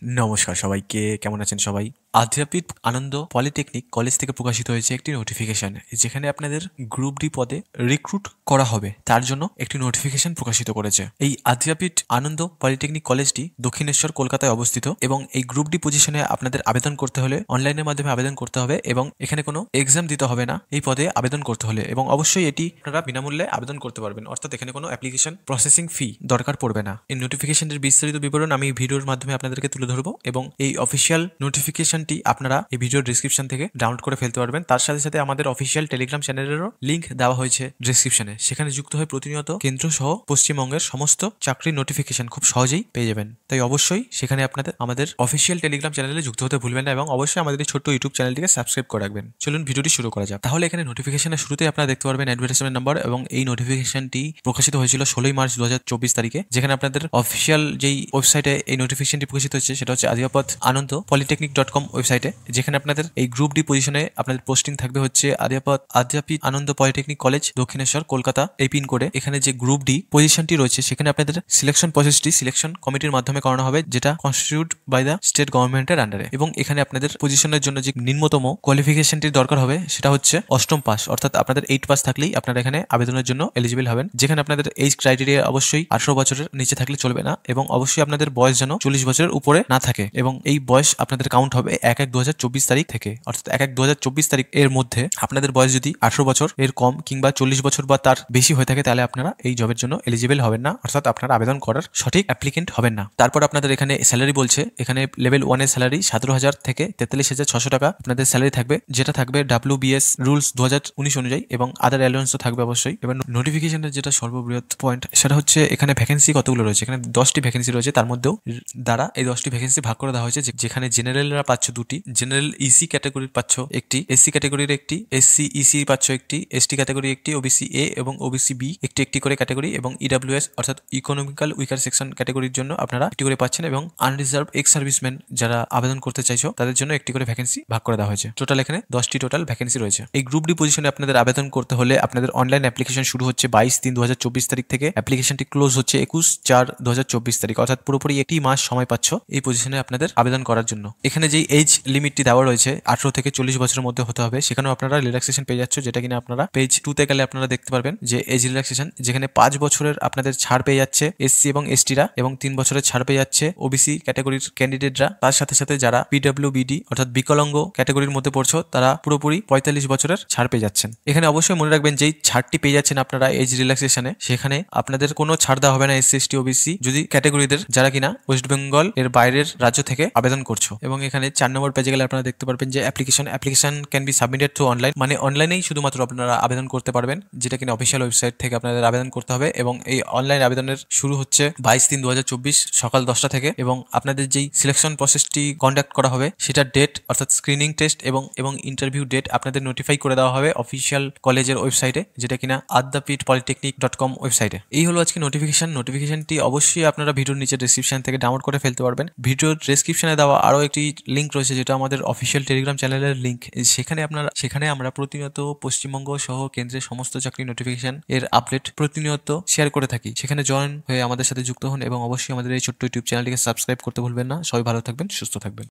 নমস্কার সবাইকে, কেমন আছেন সবাই? আদ্যাপীঠ আনন্দ পলিটেকনিক কলেজ থেকে প্রকাশিত হয়েছে একটি নোটিফিকেশন, যেখানে আপনাদের গ্রুপ ডি পদে রিক্রুট করা হবে তার জন্য একটি নোটিফিকেশন প্রকাশিত করেছে। এই আদ্যাপীঠ আনন্দ পলিটেকনিক কলেজটি দক্ষিণেশ্বর কলকাতায় অবস্থিত এবং এই গ্রুপ ডি পজিশনে আপনাদের আবেদন করতে হলে অনলাইনের মাধ্যমে আবেদন করতে হবে এবং এখানে কোনো এক্সাম দিতে হবে না এই পদে আবেদন করতে হলে, এবং অবশ্যই এটি আপনারা বিনামূল্যে আবেদন করতে পারবেন, অর্থাৎ এখানে কোনো অ্যাপ্লিকেশন প্রসেসিং ফি দরকার পড়বে না। এই নোটিফিকেশনের বিস্তারিত বিবরণ আমি ভিডিওর মাধ্যমে আপনাদেরকে তুলে ধরবো এবং এই অফিসিয়াল নোটিফিকেশনটি আপনারা এই ভিডিওর ডেসক্রিপশন থেকে ডাউনলোড করে ফেলতে পারবেন। তার সাথে সাথে আমাদের অফিসিয়াল টেলিগ্রাম চ্যানেলেরও লিঙ্ক দেওয়া হয়েছে ডেসক্রিপশনে, সেখানে যুক্ত হয়ে প্রতিনিয়ত কেন্দ্র সহ পশ্চিমবঙ্গের সমস্ত চাকরির নোটিফিকেশন খুব সহজেই পেয়ে যাবেন। তাই অবশ্যই সেখানে আপনাদের আমাদের অফিসিয়াল টেলিগ্রাম চ্যানেলে যুক্ত হতে ভুলবেন না এবং অবশ্যই আমাদের এই ছোট্ট ইউটিউব চ্যানেলটিকে সাবস্ক্রাইব করে রাখবেন। চলুন ভিডিওটি শুরু করা যাক। তাহলে এখানে নোটিফিকেশনের শুরুতে আপনারা দেখতে পারবেন অ্যাডভার্টাইজমেন্ট নাম্বার, এবং এই নোটিফিকেশনটি প্রকাশিত হয়েছিল 16 মার্চ 2024 তারিখে, যেখানে আপনাদের অফিসিয়াল যেই ওয়েবসাইটে এই নোটিফিকেশনটি প্রকাশিত হচ্ছে সেটা হচ্ছে আদিয়াপথ আনন্দ polytechnic.com ওয়েবসাইটে, যেখানে আপনাদের এই গ্রুপ ডি পজিশনে আপনাদের পোস্টিং থাকবে হচ্ছে আদ্যাপীঠ আনন্দ পলিটেকনিক কলেজ দক্ষিণেশ্বর কলকাতা এই পিন কোডে। এখানে যে গ্রুপ ডি পজিশনটি রয়েছে সেখানে আপনাদের সিলেকশন প্রসেসটি সিলেকশন কমিটির মাধ্যমে করানো হবে, যেটা কনস্টিটিউট বাই দ্য স্টেট গভর্নমেন্টের আন্ডারে, এবং এখানে আপনাদের পজিশনের জন্য যে নিম্নতম কোয়ালিফিকেশনটির দরকার হবে সেটা হচ্ছে অষ্টম পাস, অর্থাৎ আপনাদের 8 পাস থাকলেই আপনারা এখানে আবেদনের জন্য এলিজিবল হবেন। যেখানে আপনাদের এইজ ক্রাইটেরিয়া অবশ্যই 18 বছরের নিচে থাকলে চলবে না, এবং অবশ্যই আপনাদের বয়স যেন 40 বছরের উপরে না থাকে, এবং এই বয়স আপনাদের কাউন্ট হবে 1/1/2024 তারিখ থেকে, অর্থাৎ 1/1/2024 তারিখ এর মধ্যে আপনাদের বয়স যদি 18 বছর এর কম কিংবা 40 বছর বা তার বেশি হয়ে থাকে তাহলে আপনারা এই জবের জন্য এলিজিবল হবেন না, অর্থাৎ আপনারা আবেদন করার সঠিক অ্যাপ্লিকেন্ট হবেন না। তারপর আপনাদের এখানে স্যালারি বলছে, এখানে লেভেল 1 এর স্যালারি 17,000 থেকে 43,600 টাকা আপনাদের স্যালারি থাকবে, যেটা থাকবে WBS রুলস 2019 অনুযায়ী, এবং আদার অ্যালাউন্সও থাকবে অবশ্যই। এবার নোটিফিকেশনের যেটা সর্ববৃহৎ পয়েন্ট সেটা হচ্ছে এখানে ভ্যাকেন্সি কতগুলো রয়েছে। এখানে 10টি ভ্যাকেন্সি রয়েছে, তার মধ্যেও দ্বারা এই 10টি ভ্যাকেন্সি ভাগ করে দেওয়া হয়েছে, যেখানে জেনারেলরা পাচ্ছ 2টি, জেনারেল ইসি ক্যাটাগরির পাচ্ছ একটি, এসসি ক্যাটাগরির একটি, SC EC পাচ্ছ একটি, ST ক্যাটাগরি একটি, ওবিসি এ এবং ওবিসি বি একটি একটি করে ক্যাটাগরি, এবং ইডব্লিউএস অর্থাৎ ইকোনমিক্যাল উইকার সেকশন ক্যাটাগরির জন্য আপনারা একটি করে পাচ্ছেন, এবং আনরিজার্ভ এক্স সার্ভিসম্যান যারা আবেদন করতে চাইছো তাদের জন্য একটি করে ভ্যাকেন্সি ভাগ করে দেওয়া হয়েছে। টোটাল এখানে 10টি টোটাল ভ্যাকেন্সি রয়েছে। এই গ্রুপ ডি পজিশনে আপনাদের আবেদন করতে হলে আপনাদের অনলাইন অ্যাপ্লিকেশন শুরু হচ্ছে 22/3/2024 তারিখ থেকে, অ্যাপ্লিকেশনটি ক্লোজ হচ্ছে 21/4/2024 তারিখ, অর্থাৎ পুরোপুরি একটি মাস সময় পাচ্ছ এই পজিশনে আপনাদের আবেদন করার জন্য। এখানে যেই এজ লিমিটটি দেওয়া রয়েছে 18 থেকে 40 বছরের মধ্যে হতে হবে, সেখানেও আপনারা রিল্যাক্সেশন পেয়ে যাচ্ছ, যেটা কিনা আপনারা পেজ 2 গেলে আপনারা দেখতে পারবেন যে এজ রিল্যাক্সেশন, যেখানে 5 বছরের আপনাদের ছাড় পেয়ে যাচ্ছে এসসি এবং এসটিরা, এবং 3 বছরের ছাড় পেয়ে যাচ্ছে ওবিসি ক্যাটাগরির ক্যান্ডিডেটরা। তার সাথে সাথে যারা পিডব্লিউবিডি অর্থাৎ বিকলাঙ্গ ক্যাটাগরির মধ্যে পড়ছো তারা পুরোপুরি 45 বছরের ছাড় পেয়ে যাচ্ছেন। এখানে অবশ্যই মনে রাখবেন যেই ছাড়টি পেয়ে যাচ্ছেন আপনারা এজ রিল্যাক্সেশনে, সেখানে আপনাদের কোনো ছাড় দেওয়া হবে না এসসি এসটি ওবিসি যদি ক্যাটাগরিদের যারা কিনা ওয়েস্ট বেঙ্গল এর বাইরের রাজ্য থেকে আবেদন করছো। এবং এখানে 4 নম্বর পেজে গেলে আপনারা দেখতে পারবেন যে application can be submitted through online, মানে অনলাইনেই শুধুমাত্র আপনারা আবেদন করতে পারবেন, যেটা কিনা অফিসিয়াল ওয়েবসাইট থেকে আপনাদের আবেদন করতে হবে। এবং এই অনলাইন আবেদনের শুরু হচ্ছে 22/3/2024 সকাল 10টা থেকে, এবং আপনাদের যেই সিলেকশন প্রসেসটি কন্ডাক্ট করা হবে সেটার ডেট অর্থাৎ স্ক্রিনিং টেস্ট এবং ইন্টারভিউ ডেট আপনাদের নোটিফাই করে দেওয়া হবে অফিসিয়াল কলেজের ওয়েবসাইটে, যেটা কিনা আদ্যাপীঠ polytechnic.com ওয়েবসাইটে। এই হলো আজকে নোটিফিকেশনটি অবশ্যই আপনারা ভিডিওর নিচে ডেসক্রিপশন থেকে ডাউনলোড করে ফেলতে পারবেন। ভিডিওর ডেসক্রিপশনে দেওয়া আরও একটি লিঙ্ক রয়েছে, যেটা আমাদের অফিসিয়াল টেলিগ্রাম চ্যানেলের লিঙ্ক। সেখানে আমরা প্রতিনিয়ত পশ্চিমবঙ্গ সহ কেন্দ্রের সমস্ত চাকরি নোটিফিকেশন এর আপডেট প্রতিনিয়ত শেয়ার করে থাকি। সেখানে জয়েন হয়ে আমাদের সাথে যুক্ত হন এবং অবশ্যই আমাদের এই ছোট্ট ইউটিউব চ্যানেলটিকে সাবস্ক্রাইব করতে ভুলবেন না। সবাই ভালো থাকবেন, সুস্থ থাকবেন।